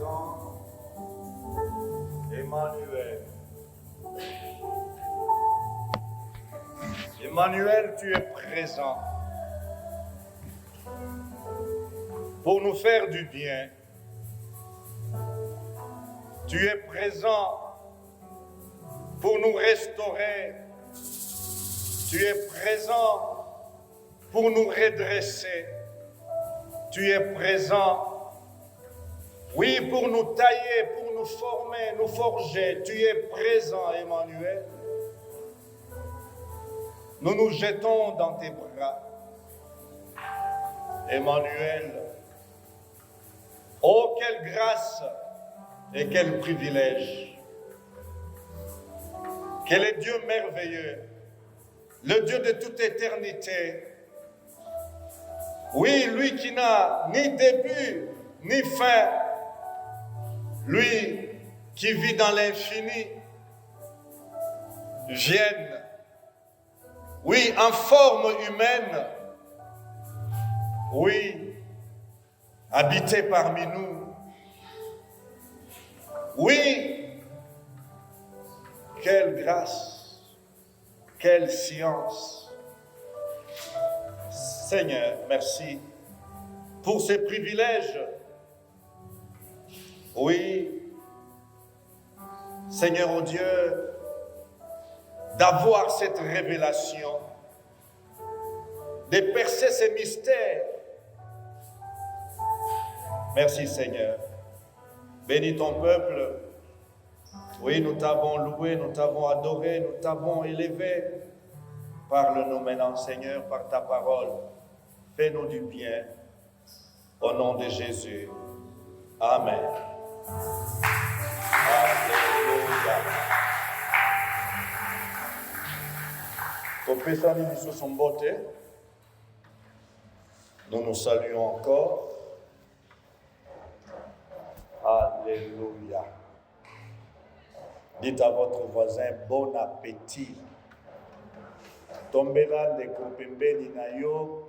présent, Emmanuel. Emmanuel, tu es présent pour nous faire du bien. Tu es présent pour nous restaurer. Tu es présent pour nous redresser. Tu es présent, oui, pour nous tailler, pour nous former, nous forger. Tu es présent, Emmanuel. Nous nous jetons dans tes bras. Emmanuel, oh, quelle grâce et quel privilège. Quel est Dieu merveilleux, le Dieu de toute éternité. Oui, lui qui n'a ni début ni fin, lui qui vit dans l'infini, vienne, oui, en forme humaine, oui, habiter parmi nous. Oui, quelle grâce, quelle science. Seigneur, merci pour ces privilèges. Oui, Seigneur, oh Dieu, d'avoir cette révélation, de percer ces mystères. Merci Seigneur. Bénis ton peuple. Oui, nous t'avons loué, nous t'avons adoré, nous t'avons élevé. Parle-nous maintenant, Seigneur, par ta parole. Fais-nous du bien. Au nom de Jésus. Amen. Alléluia. Kopesani biso son beauté. Nous nous saluons encore. Alléluia. Dites à votre voisin, bon appétit. Tombela ndeko pembeni na yo,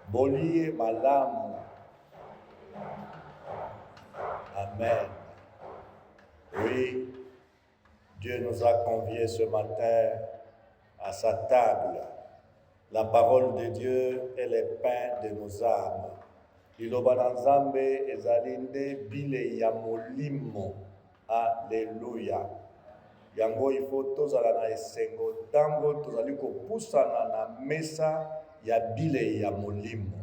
bolie malamu. Amen. Oui, Dieu nous a conviés ce matin à sa table. La parole de Dieu est le pain de nos âmes. Liloba na Nzambe ezali nde bile ya molimo. Alléluia. Yango il faut tozala na esengo tango tozali kopusana na mesa ya bile ya molimo.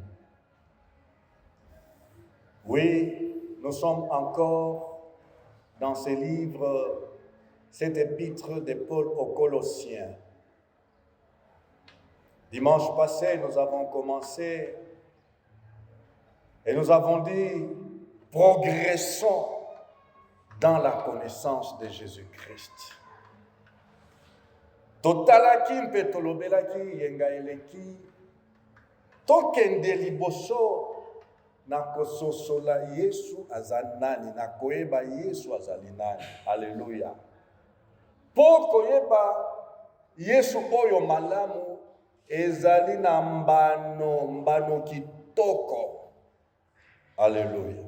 Oui, nous sommes encore dans ce livre, cet épître de Paul aux Colossiens. Dimanche passé, nous avons commencé et nous avons dit, progressons dans la connaissance de Jésus-Christ. Totalaki mpe tolobelaki yenga eleki, tokende liboso na kososola Yesu azali nani, na koyeba Yesu azali nani. Alléluia. Po koyeba Yesu oyo malamu ezali na mbano kitoko. Alléluia.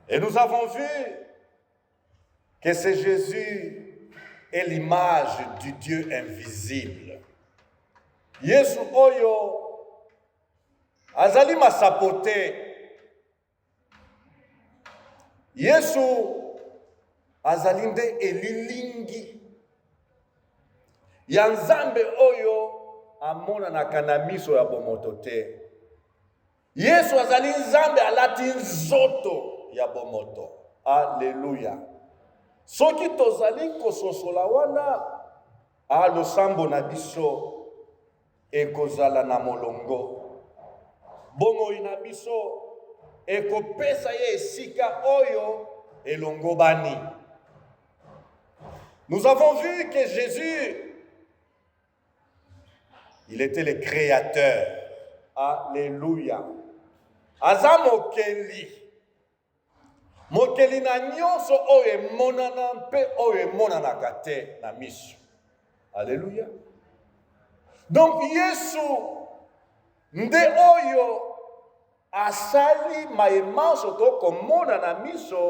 Et nous avons vu que c'est Jésus est l'image du Dieu invisible. Yesu oyo azali masapote. Yesu azali nde elilingi ya Nzambe oyo amonanaka na miso ya bomoto te. Yesu azali Nzambe alati nzoto ya bomoto. Alléluia. Soki tozali kososola wana, losambo na biso ekozala na molongo. Bomoi na biso ekopesa ye esika oyo elongobani. Nous avons vu que Jésus, il était le créateur. Alléluia. Aza mokeli. Mokeli na nyonso oyo emonana mpe oyo emonanaka te na miso. Alléluia. Donc Yesu nde oyo asali mayemanso tokomona na miso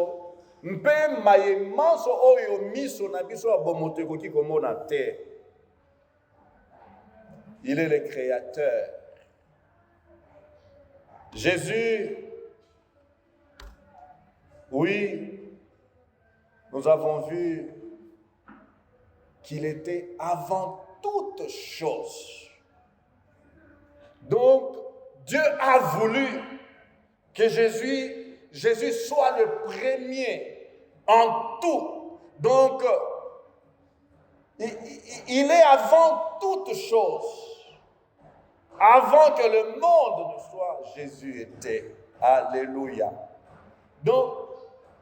mpe mayemanso oyo miso na biso ya bomoto ekoki komona te. Il est le créateur. Jésus, oui, nous avons vu qu'il était avant toute chose. Donc, Dieu a voulu que Jésus soit le premier en tout. Donc, il est avant toute chose. Avant que le monde ne soit, Jésus était. Alléluia. Donc,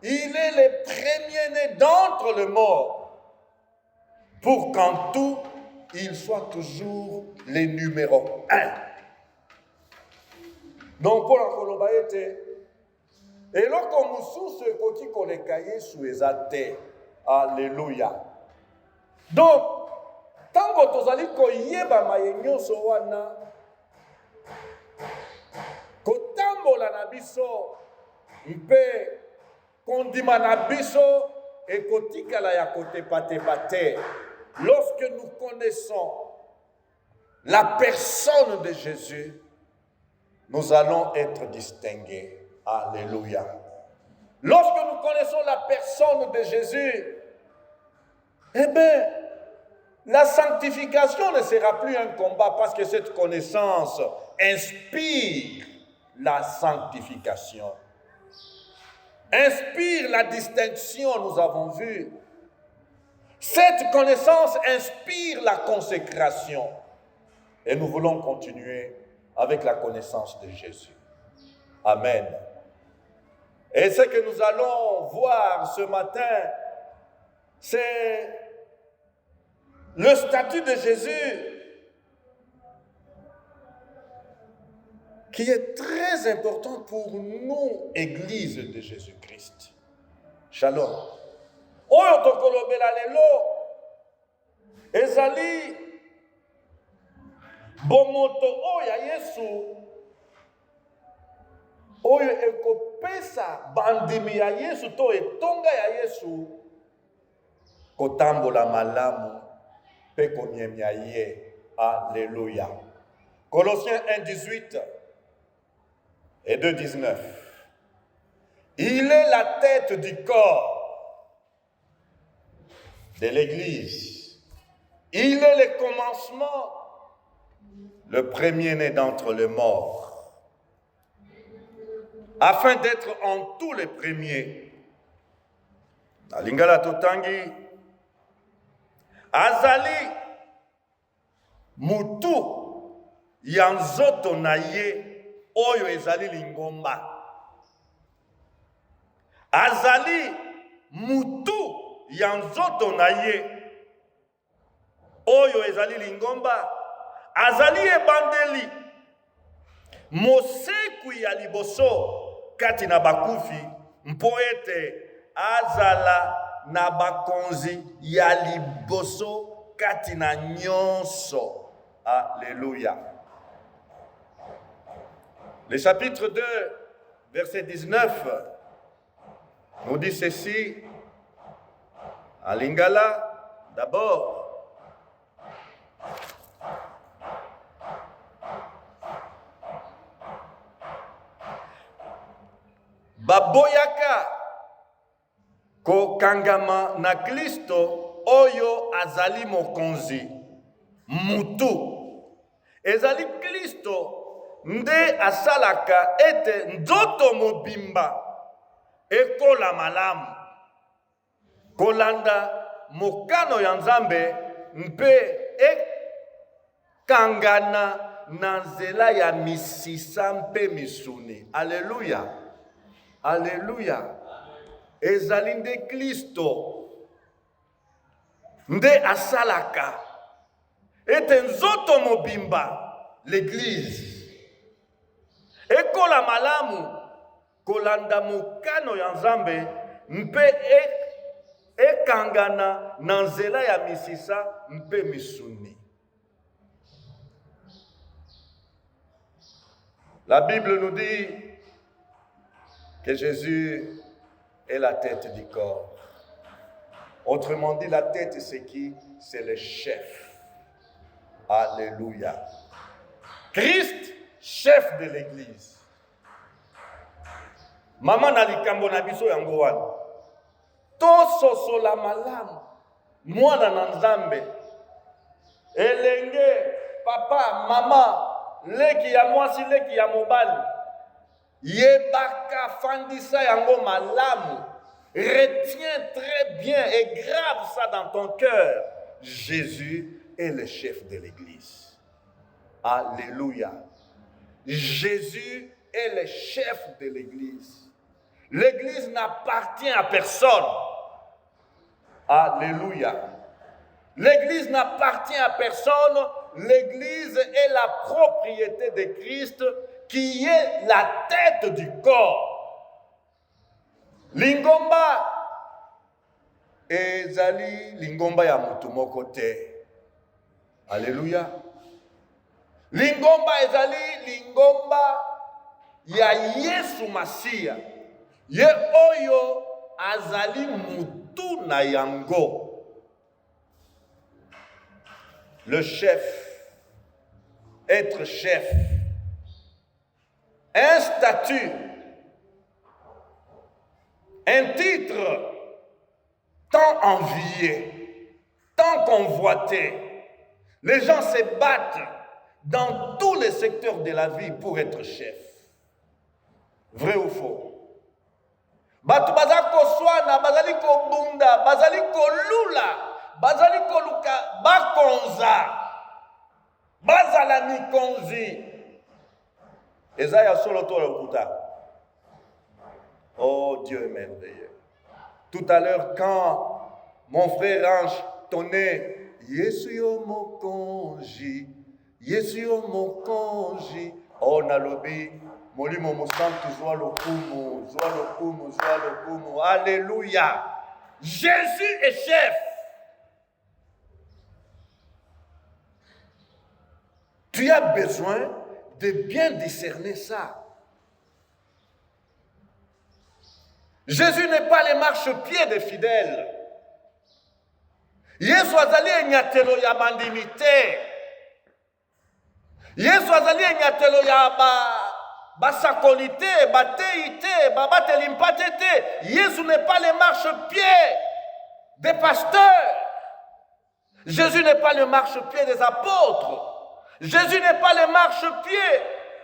il est le premier-né d'entre les morts, pour qu'en tout, il soit toujours le numéro 1. Donc, pour la Colobaïté, et lorsqu'on nous sous ce côté qu'on est caillé sous les athées. Alléluia. Donc, tant que tu as dit que yeba mayenyo sowana, kotambola na biso, mpe kondima na biso, et kotikala ya kote pate pate. Lorsque nous connaissons la personne de Jésus, nous allons être distingués. Alléluia. Lorsque nous connaissons la personne de Jésus, eh bien, la sanctification ne sera plus un combat parce que cette connaissance inspire la sanctification. Inspire la distinction, nous avons vu. Cette connaissance inspire la consécration. Et nous voulons continuer avec la connaissance de Jésus. Amen. Et ce que nous allons voir ce matin, c'est le statut de Jésus qui est très important pour nous, Église de Jésus-Christ. Shalom. Oyo tokolobela lelo ezali bomoto oya Yesu oyo ekopesa bandimi ya Yesu to etonga ya Yesu kotambola malamu pe konyemya ye. Alléluia. Colossiens 1:18 et 2:19. Il est la tête du corps de l'Église. Il est le commencement, le premier-né d'entre les morts, afin d'être en tous les premiers. Na lingala totangi azali mutu ya nzoto na ye oyo ezali lingomba. Azali mutu ya nzoto na ye oyo ezali lingomba. Azali ebandeli moseku ya liboso kati na bakufi mpo ete azala na bakonzi ya liboso kati na nyonso. Alléluia. Le chapitre 2, verset 19, nous dit ceci, en lingala, d'abord. Baboyaka ko kangama na Kristo oyo azali mokonzi mutu. Ezali Kristo nde asalaka ete nzoto mobimba ekola malamu kolanda mokano ya Nzambe mpe ekangana na nzela ya misisa mpe misuni. Alléluia. Alléluia. Ezali nde Kristo nde asalaka ete nzoto mobimba l'Église ekola malamu kolanda mokano ya Nzambe mpe ekangana na nzela ya misisa mpe misuni. La Bible nous dit que Jésus est la tête du corps. Autrement dit, la tête, c'est qui? C'est le chef. Alléluia. Christ, chef de l'Église. Maman na likambo na biso yango wana. Tososola malamu. Mwana na Nzambe. Elenge, papa, mama, leki ya mwasi, leki ya mobali. Yebaka fandisa yango malamu. Retiens très bien et grave ça dans ton cœur. Jésus est le chef de l'Église. Alléluia. Jésus est le chef de l'Église. L'Église n'appartient à personne. Alléluia. L'Église n'appartient à personne. L'Église est la propriété de Christ qui est la tête du corps. Lingomba ezali lingomba ya mutu moko te. Alléluia. Lingomba ezali lingomba ya Yesu Masia. Ye oyo azali mutu na yango. Le chef, être chef, un statut, un titre tant envié, tant convoité. Les gens se battent dans tous les secteurs de la vie pour être chef. Vrai ou faux? Batu bazali koswana, bazali kobunda, bazali kolula, bazali koluka, bakonza, bazala mikonzi. Ezaya solo to lokuta. Oh, Dieu est merveilleux. Tout à l'heure, quand mon frère Ange tonnait Yesu yo mokonji, Yesu yo mokonji, oh nalobi, molimo mosantu zwa lokumu, zwa lokumu, zwa lokumu. Alléluia. Jésus est chef. Tu as besoin de bien discerner ça. Jésus n'est pas les marchepieds des fidèles. Yesu azali enyatelo ya bandimite. Yesu azali enyatelo ya basakolite, bateite, babatelimpatete. Yesu n'est pas les marchepieds des pasteurs. Jésus n'est pas le marchepied des apôtres. Jésus n'est pas le marchepied,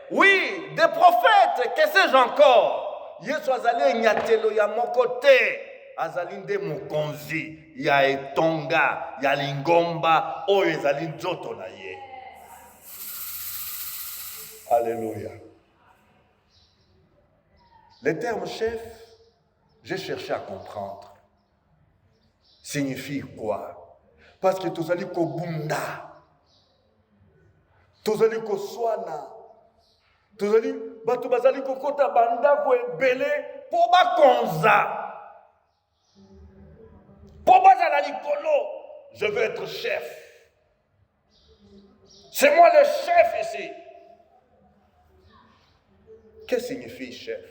oui, des prophètes, que sais-je encore. Yesu azali nyatelo ya mokote, azali nde mokonzi ya etonga, ya lingomba, oyo ezali nzoto na ye. Alléluia. Le terme chef, j'ai cherché à comprendre. Signifie quoi? Parce que tozali kobunda, tozali koswana, tozali bato bazali kokota bandako ebele po bakonza, po bazala likolo. Je veux être chef. C'est moi le chef ici. Qu'est-ce que signifie chef?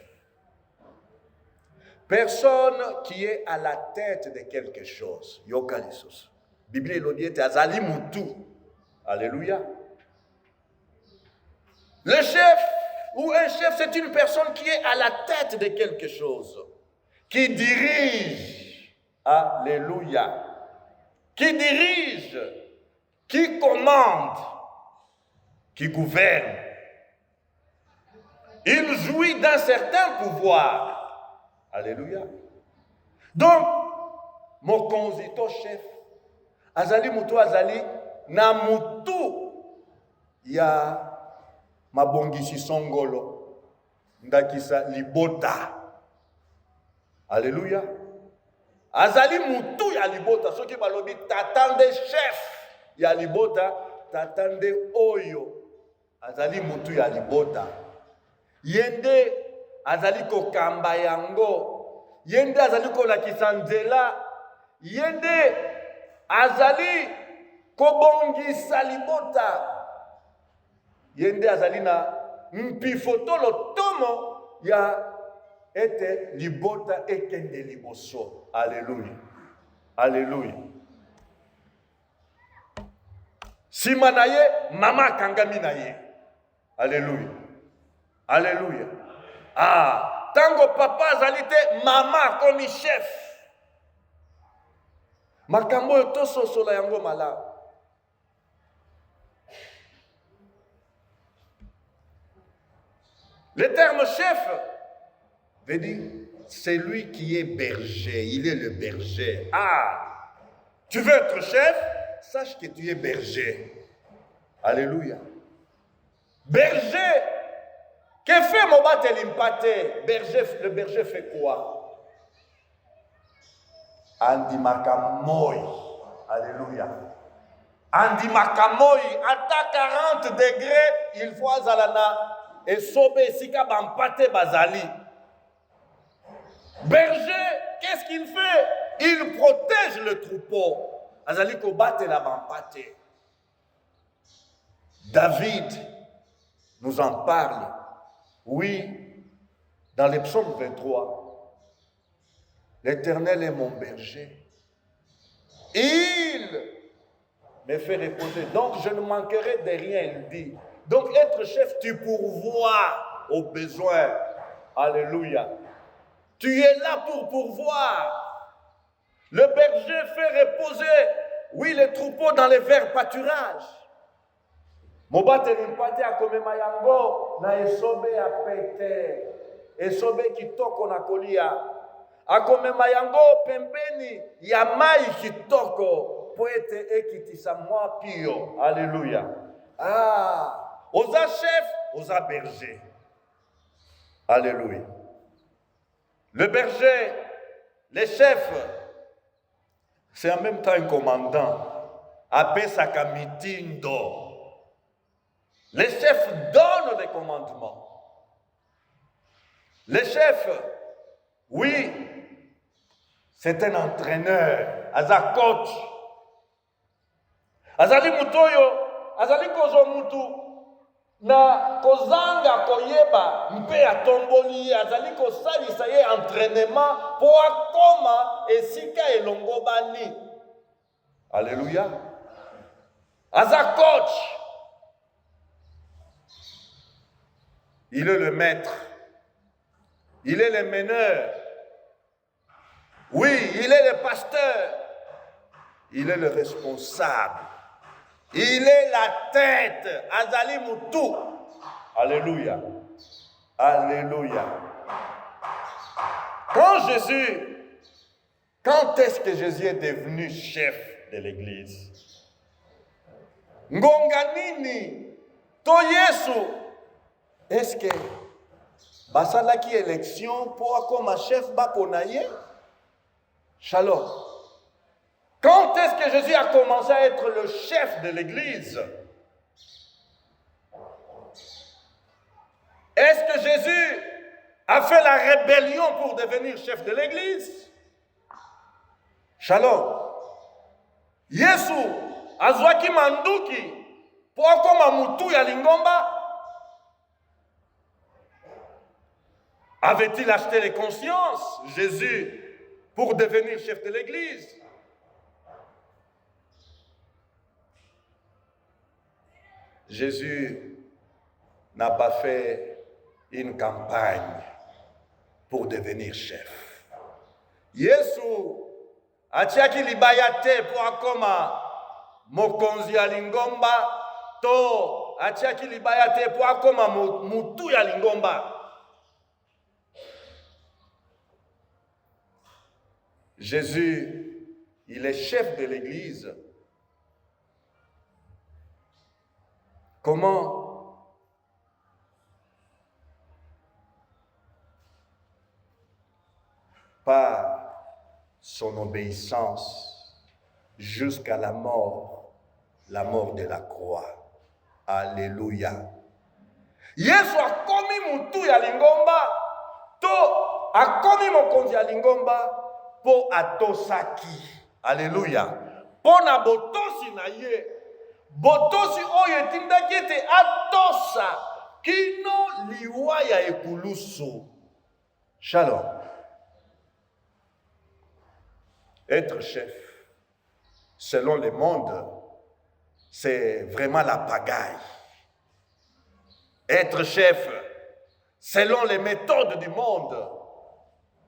Personne qui est à la tête de quelque chose. Yokalisos. Bible elodiete azali mutu. Alléluia. Le chef ou un chef, c'est une personne qui est à la tête de quelque chose, qui dirige. Alléluia. Qui dirige, qui commande, qui gouverne. Il jouit d'un certain pouvoir. Alléluia. Donc, mokonzito chef, azali mutu azali na mutu ya mabongisi songolo ndakisa libota. Alléluia. Azali mutu ya libota, soki balobi tatande chef ya libota, tatande oyo azali mutu ya libota. Yende azali kokamba yango, yende azali kolakisa nzela, yende azali kobongisa libota, yende azali na mpifoto lotomo ya ete libota ekende liboso. Alléluia. Alléluia. Sima na ye, mama kangami na ye. Alléluia. Alléluia. Ah, tango papa azalite, mama komi chef. Makambo yo tososola yango malamu. Le terme chef veut dire c'est lui qui est berger, il est le berger. Ah, tu veux être chef? Sache que tu es berger. Alléluia. Berger. Que fait Mobate Limpate? Berger, le berger fait quoi? Andi Makamoi. Alléluia. Andi Makamoi, à 40 degrés, il faut Zalana et Sobe Sika Bampate Bazali. Berger, qu'est-ce qu'il fait? Il protège le troupeau. Azali Kobate la Bampate. David nous en parle. Oui, dans les psaumes 23, l'Éternel est mon berger. Il me fait reposer. Donc, je ne manquerai de rien, il dit. Donc, être chef, tu pourvois aux besoins. Alléluia. Tu es là pour pourvoir. Le berger fait reposer, oui, les troupeaux dans les verts pâturages. Mobate limpate akomema yango na esobe ya pete. Esobe kitoko na kolia. Akomema yango pembeni ya mai kitoko. Poete ekitisa mwa pio. Alléluia. Ah, osa chef, osa berger. Alléluia. Le berger, le chef, c'est en même temps un commandant. Apesaka mitindo. Les chefs donnent des commandements. Les chefs, oui, c'est un entraîneur, aza coach. Azali mutoyo, azali kozo mutu, na kozanga koyeba, mpe atomboli, azali kosalisa ye entraînement, po akoma esika elongobani. Alléluia. Aza coach. Il est le maître. Il est le meneur. Oui, il est le pasteur. Il est le responsable. Il est la tête. Azali Moutou. Alléluia. Alléluia. Quand est-ce que Jésus est devenu chef de l'église? Ngonganini, to Yesu. Est-ce que basalaki élection pour comme chef baponaye? Shalom. Quand est-ce que Jésus a commencé à être le chef de l'église? Est-ce que Jésus a fait la rébellion pour devenir chef de l'église? Shalom. Yesu azwaki manduki pour comme mutu ya lingomba. Avait-il acheté les consciences, Jésus, pour devenir chef de l'église? Jésus n'a pas fait une campagne pour devenir chef. Yesu atiaki libayate pour akoma mokonzi ya lingomba to atiaki libayate pour akoma mutu ya lingomba. Jésus, il est chef de l'église. Comment? Par son obéissance jusqu'à la mort de la croix. Alléluia. Yesu akomi mutu ya lingomba, to akomi mokonzi ya lingomba, po atosaki. Alléluia. Po na botosi na ye. Botosi oyo etindaki ete atosa kino liwa ya ekulusu. Shalom. Être chef, selon le monde, c'est vraiment la pagaille. Être chef, selon les méthodes du monde,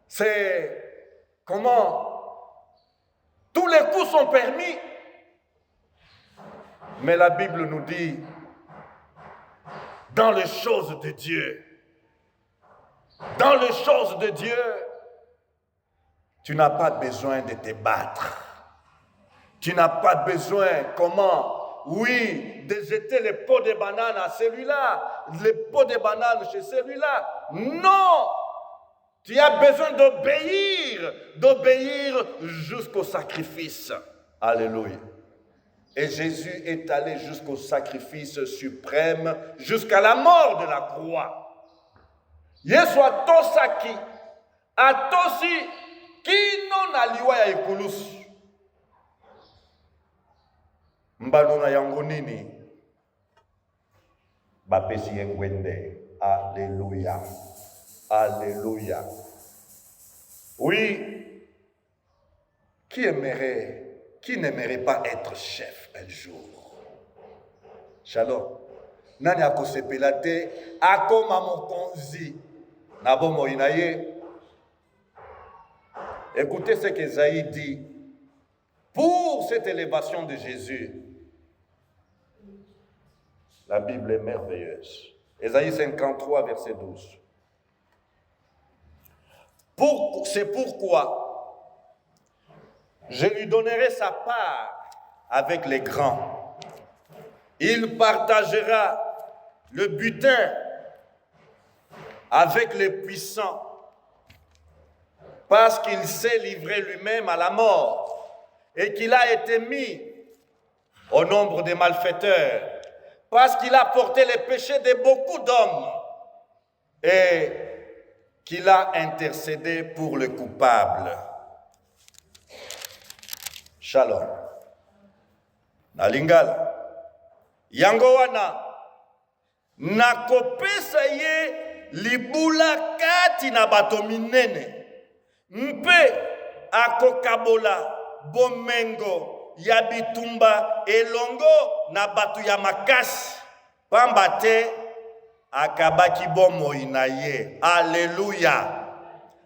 c'est comment tous les coups sont permis. Mais la Bible nous dit, dans les choses de Dieu, tu n'as pas besoin de te battre. Tu n'as pas besoin, de jeter les pots de bananes à celui-là, les pots de bananes chez celui-là. Non! Tu as besoin d'obéir jusqu'au sacrifice. Alléluia. Et Jésus est allé jusqu'au sacrifice suprême, jusqu'à la mort de la croix. Yesu atosaki, atosi, kino na liwa ya ikulusu. Mbano na yango nini? Bapesi yengwende. Alléluia. Alléluia. Oui, qui n'aimerait pas être chef un jour? Shalom. Nani akosepela te akoma mokonzi na bomoi na ye. Écoutez ce qu'Ésaïe dit pour cette élévation de Jésus. La Bible est merveilleuse. Ésaïe 53, verset 12. C'est pourquoi je lui donnerai sa part avec les grands. Il partagera le butin avec les puissants, parce qu'il s'est livré lui-même à la mort et qu'il a été mis au nombre des malfaiteurs, parce qu'il a porté les péchés de beaucoup d'hommes et qu'il a intercédé pour le coupable. Shalom. Na lingala. Yango wana nakopesa ye libula kati na bato minene. Mpe akokabola bomengo ya bitumba elongo na bato ya makasi. Pamba te akabaki bomoi na ye. Alléluia.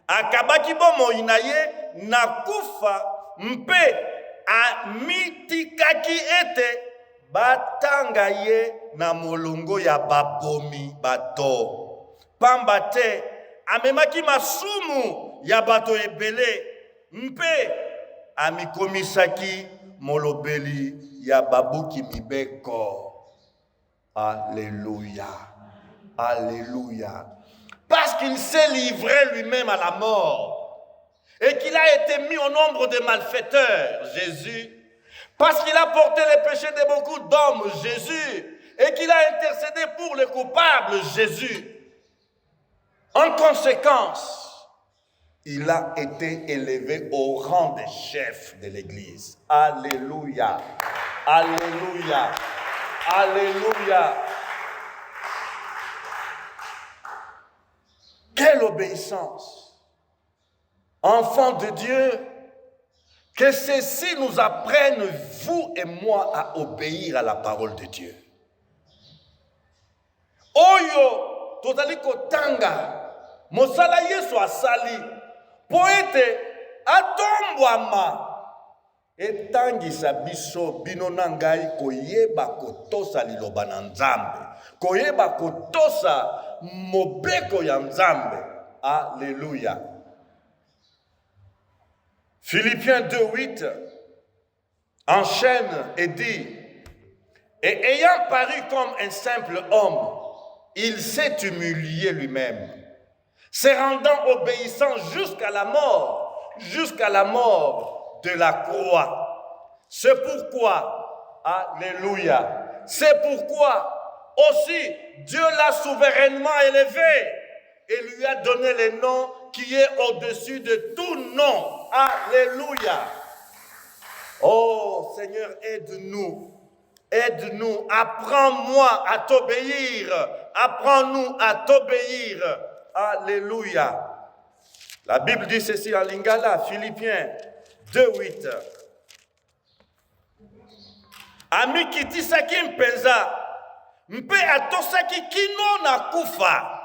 Akabaki bomoi na ye na kufa mpe amitikaki ete batanga ye na molongo ya babomi bato. Pamba te amemaki masumu ya bato ebele mpe amikomisaki molobeli ya babuki mibeko. Alléluia. Alléluia. Parce qu'il s'est livré lui-même à la mort et qu'il a été mis au nombre des malfaiteurs, Jésus, parce qu'il a porté les péchés de beaucoup d'hommes, Jésus, et qu'il a intercédé pour les coupables, Jésus. En conséquence, il a été élevé au rang des chefs de l'Église. Alléluia. Alléluia. Alléluia. Quelle obéissance! Enfants de Dieu, que ceci nous apprenne, vous et moi, à obéir à la parole de Dieu. Oyo, tozali kotanga, mosala Yesu asali, poete atombwama, etangisa biso bino na ngai koyeba kotosa liloba na Nzambe, koyeba kotosa mobeko ya Nzambe. Alléluia. Philippiens 2:8 enchaîne et dit: et ayant paru comme un simple homme, il s'est humilié lui-même, se rendant obéissant jusqu'à la mort de la croix. C'est pourquoi, alléluia, c'est pourquoi aussi Dieu l'a souverainement élevé et lui a donné le nom qui est au-dessus de tout nom. Alléluia. Oh Seigneur, aide-nous. Aide-nous, apprends-moi à t'obéir. Apprends-nous à t'obéir. Alléluia. La Bible dit ceci en Lingala, Philippiens 2:8. Ami kitisaki mpenza, mpe atosaki kino na kufa,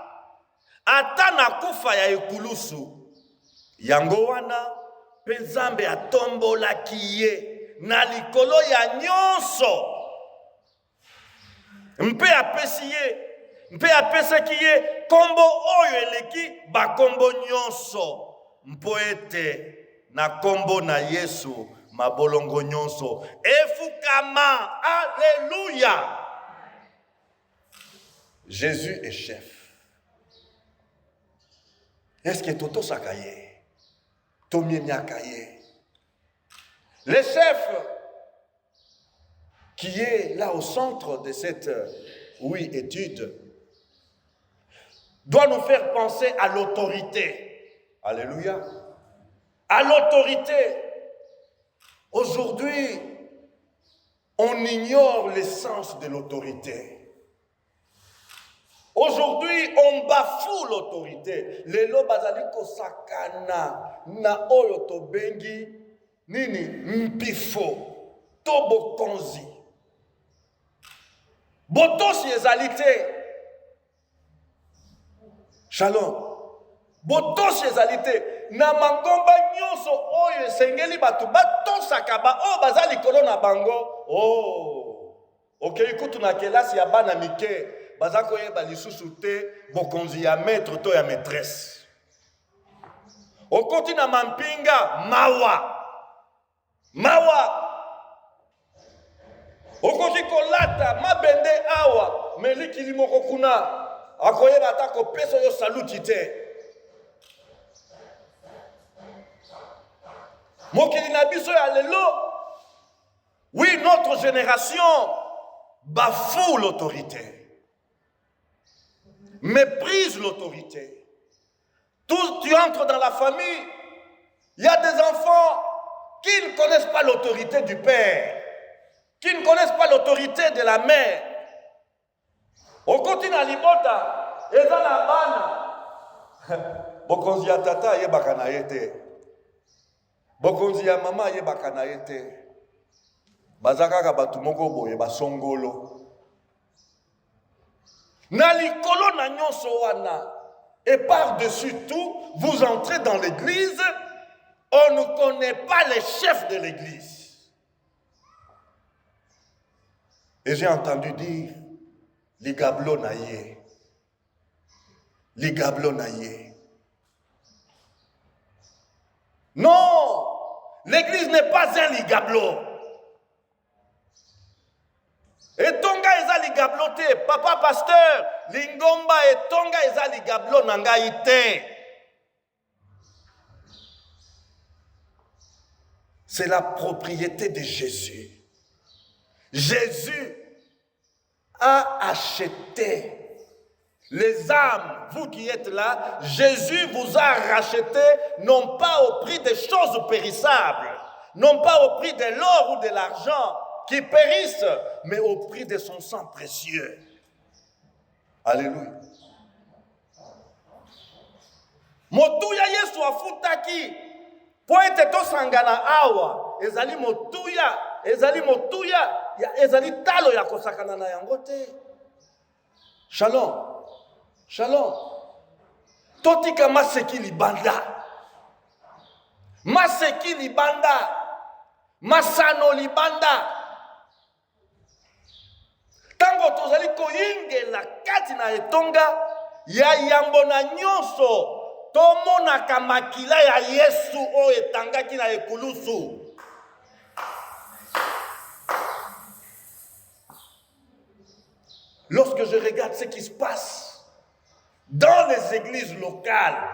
ata na kufa ya ekulusu. Yango wana, mpe Nzambe atombolaki ye na likolo ya nyonso. Mpe apesaki ye kombo oyo eleki bakombo nyonso, mpo ete na kombo na Yesu mabolongo nyonso efukama. Alléluia. Jésus est chef. Est-ce que toto sakaye? Tomie nyakaye. Le chef qui est là au centre de cette étude doit nous faire penser à l'autorité. Alléluia. À l'autorité. Aujourd'hui, on ignore l'essence de l'autorité. Aujourd'hui, on bafoue l'autorité. Lelo bazali kosakana na oyo tobengi nini mpifo tobokonzi. Botosi ezalité. Shalom. Botosi ezalité. Na mangomba nyonso oyo esengeli batu batosaka ba o bazali kolona bango. Oh. Okay, kutu na kelasi ya bana mike bazako yeba lisusu te bokonzi ya maître to ya maîtresse. Okoti na mampinga mawa. Okoti kolata mabende awa melikili moko kuna akoyeba atako peso yo saluti te. Mokili na biso ya lelo. Oui, notre génération bafoue l'autorité, méprise l'autorité. Tu entres dans la famille, il y a des enfants qui ne connaissent pas l'autorité du père, qui ne connaissent pas l'autorité de la mère. Au continent libota, eza na bana. Bokonzi ya tata yebaka na yete. Bokonzi ya mama yebaka na yete. Bazakaka batu moko boye basongolo. Na likolo na nyonso wana. Et par-dessus tout, vous entrez dans l'église, on ne connaît pas les chefs de l'église. Et j'ai entendu dire, les gablo naïe. Les gablo naïe. Non, l'église n'est pas un ligablo. Et tonga eza ligablo te, papa pasteur, lingomba et tonga eza ligablo nangai te. C'est la propriété de Jésus. Jésus a acheté les âmes, vous qui êtes là, Jésus vous a racheté non pas au prix des choses périssables, non pas au prix de l'or ou de l'argent qui périssent, mais au prix de son sang précieux. Alléluia. Motuya Yesu afutaki poete to sangana awa ezali motuya ezali talo ya kosakana na yango te. Shalom. Shalom. Totika maseki libanda. Maseki libanda. Masano libanda. Tango tozali koyingela kati na etonga ya yambo na nyonso tomonaka makila ya Yesu o etangaki na ekulusu. Lorsque je regarde ce qui se passe dans les églises locales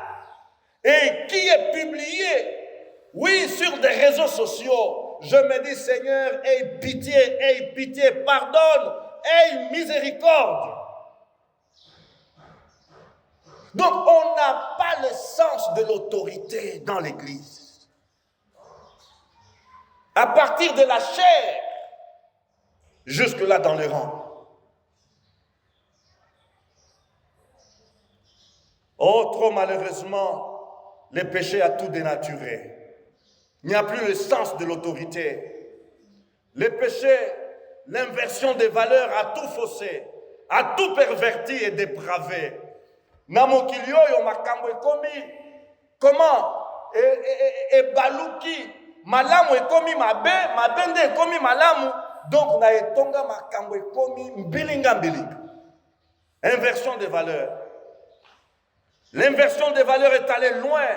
et qui est publié, oui, sur des réseaux sociaux, je me dis, Seigneur, aie pitié, pardonne, aie miséricorde. Donc, on n'a pas le sens de l'autorité dans l'église. À partir de la chair, jusque-là dans les rangs. Oh, trop malheureusement, le péché a tout dénaturé. Il n'y a plus le sens de l'autorité. Le péché, l'inversion des valeurs a tout faussé, a tout perverti et dépravé. Na mokili oyo makambo ekomi comment et baluki malamu ekomi mabe mabende ekomi malamu, donc na etonga makambo ekomi mbilinga mbilinga. Inversion des valeurs. L'inversion des valeurs est allée loin,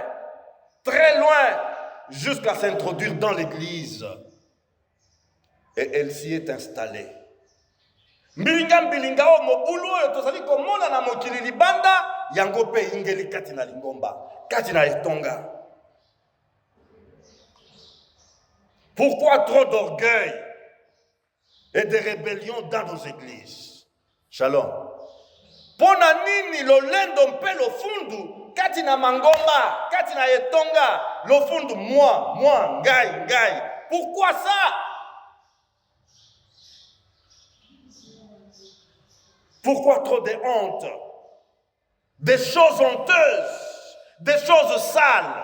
très loin, jusqu'à s'introduire dans l'église. Et elle s'y est installée. Mbilinga mbilinga o mobulu oyo tozali komona na mokili libanda yango pe ingeli kati na lingomba, kati na etonga. Pourquoi trop d'orgueil et de rébellion dans nos églises? Shalom. Pona nini lolendo mpe lofundu kati na mangomba, kati na etonga, lofundu moi, ngai. Pourquoi ça? Pourquoi trop de honte, des choses honteuses, des choses sales,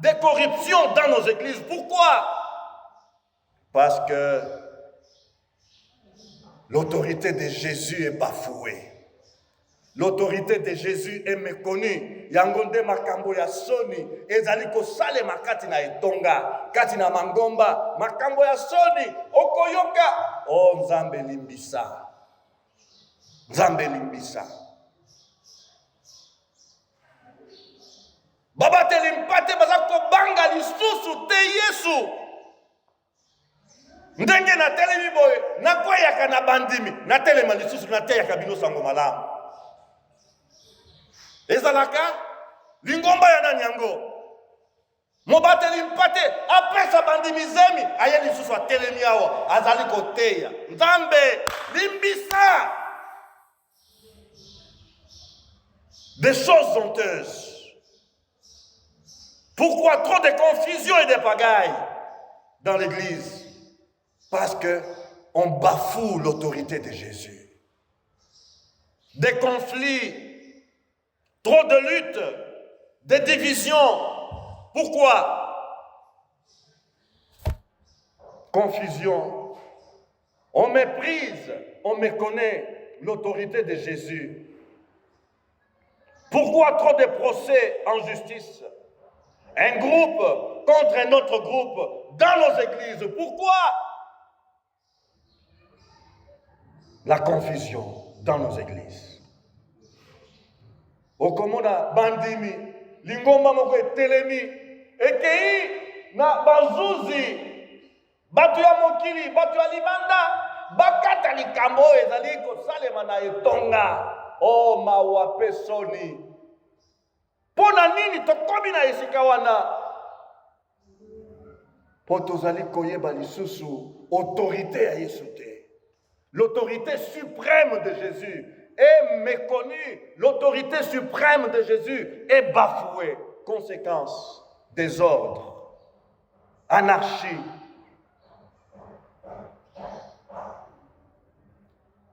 des corruptions dans nos églises? Pourquoi? Parce que l'autorité de Jésus est bafouée. L'autorité de Jésus est méconnue. Yangonde makambo ya soni ezali ko sale makati na etonga, kati na mangomba, makambo ya soni okoyoka. Oh Nzambe limbisa. Nzambe limbisa. Baba telimpate bazako banga lisusu te Yesu. Ndenge na telemi boye na kweyaka na bandimi na telema lisusu na teyaka bino sango malamu. Ezalaka lingomba ya nani yango? Mobateli mpate apesa bandimi zemi aye lisusu atelemi awa azali koteya. Nzambe limbisa. Des choses honteuses. Pourquoi trop de confusion et de pagaille dans l'église? Parce que on bafoue l'autorité de Jésus. Des conflits, trop de luttes, des divisions. Pourquoi? Confusion. On méprise, on méconnaît l'autorité de Jésus. Pourquoi trop de procès en justice? Un groupe contre un autre groupe dans nos églises. Pourquoi? La confusion dans nos églises. Okomona bandimi, lingomba moko etelemi, ekei na bazuzi, batu ya mokili, batu ya libanda, bakata likambo ezali kosalema na etonga. Oh mawa pesoni. Pona nini tokomi na esika wana? Po tozali koyeba lisusu autorité ya Yesu te. L'autorité suprême de Jésus est méconnue. L'autorité suprême de Jésus est bafouée. Conséquence, désordre, anarchie.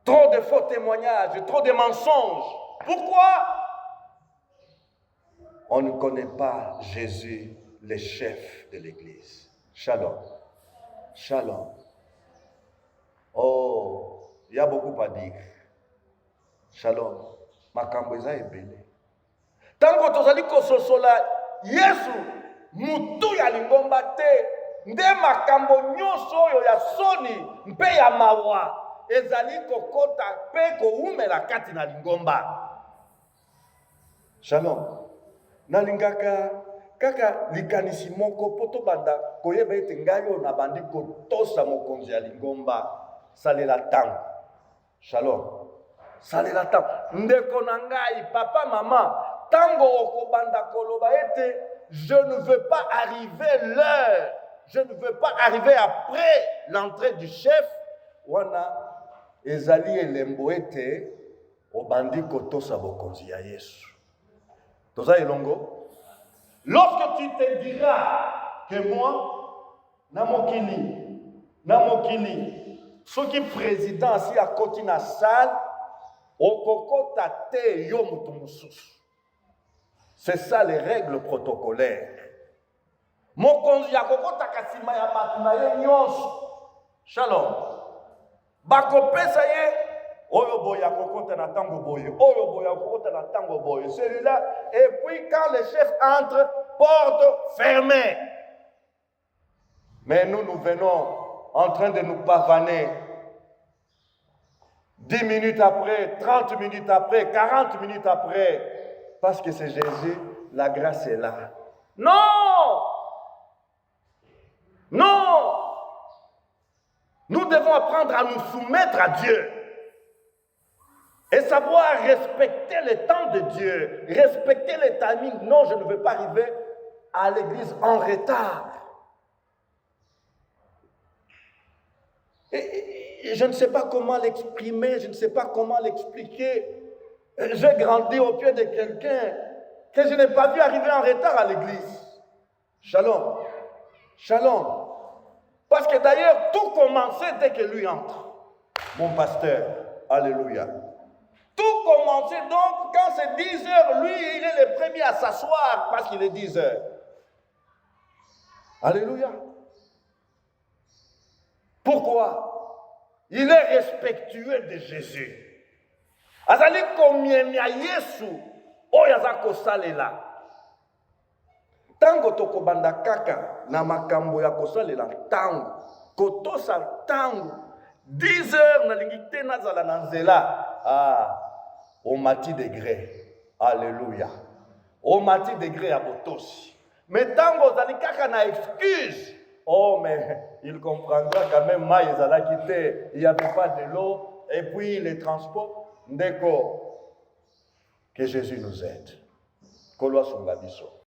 Trop de faux témoignages, trop de mensonges. Pourquoi? On ne connaît pas Jésus, le chef de l'Église. Shalom. Shalom. Oh, il y a beaucoup à dire. Shalom. Makambo eza ebele. Tango tozali kososola Yesu mutu ya lingomba te, nde makambo nyonso oyo ya soni mpe ya mawa ezali kokota pe koumela kati na lingomba. Shalom. Nalingaka kaka likanisi moko poto banda koyeba ete ngai oyo na bandi kotosa mokonzi ya lingomba. Salela tango. Shalom. Salela tango. Ndeko na ngai, papa, maman, tango okobanda koloba ete je ne veux pas arriver l'heure. Je ne veux pas arriver après l'entrée du chef. Wana ezali elembo ete obandi kotosa bokonzi ya Yesu. Toza elongo. Lorsque tu te diras que moi, na mokili, ce qui président si à côté na salle, okokota te yo mutu mususu. C'est ça les règles protocolaires. Mokonzi ya kokota kasima ya bato na ye nyonso. Shalom. Bakopesa ye oyo boye ya kokota na tango boye, oyo boye ya kokota na tango boye. Celui-là, et puis quand le chef entre, porte fermée. Mais nous venons en train de nous pavaner. 10 minutes après, 30 minutes après, 40 minutes après, parce que c'est Jésus, la grâce est là. Non! Non! Nous devons apprendre à nous soumettre à Dieu et savoir respecter le temps de Dieu, respecter le timing. Non, je ne veux pas arriver à l'église en retard. Et je ne sais pas comment l'exprimer, je ne sais pas comment l'expliquer. J'ai grandi au pied de quelqu'un que je n'ai pas vu arriver en retard à l'église. Shalom. Shalom. Parce que d'ailleurs, tout commençait dès que lui entre. Mon pasteur. Alléluia. Tout commençait donc quand c'est 10 heures, lui, il est le premier à s'asseoir parce qu'il est 10 heures. Alléluia. Pourquoi? Il est respectueux de Jésus. Azali komiemia Yesu oyo aza kosalela. Tango tokobanda kaka na makambo ya kosalela tango kotosa tango 10 heures na lingi te nazala na nzela au mati degré. Alléluia. Au mati degré ya botosi. Mais tango ozali kaka na excuse. Oh, mais il comprendra quand même, il n'y avait pas de l'eau, et puis les transports. Ndeko, que Jésus nous aide. Koloa Songabiso.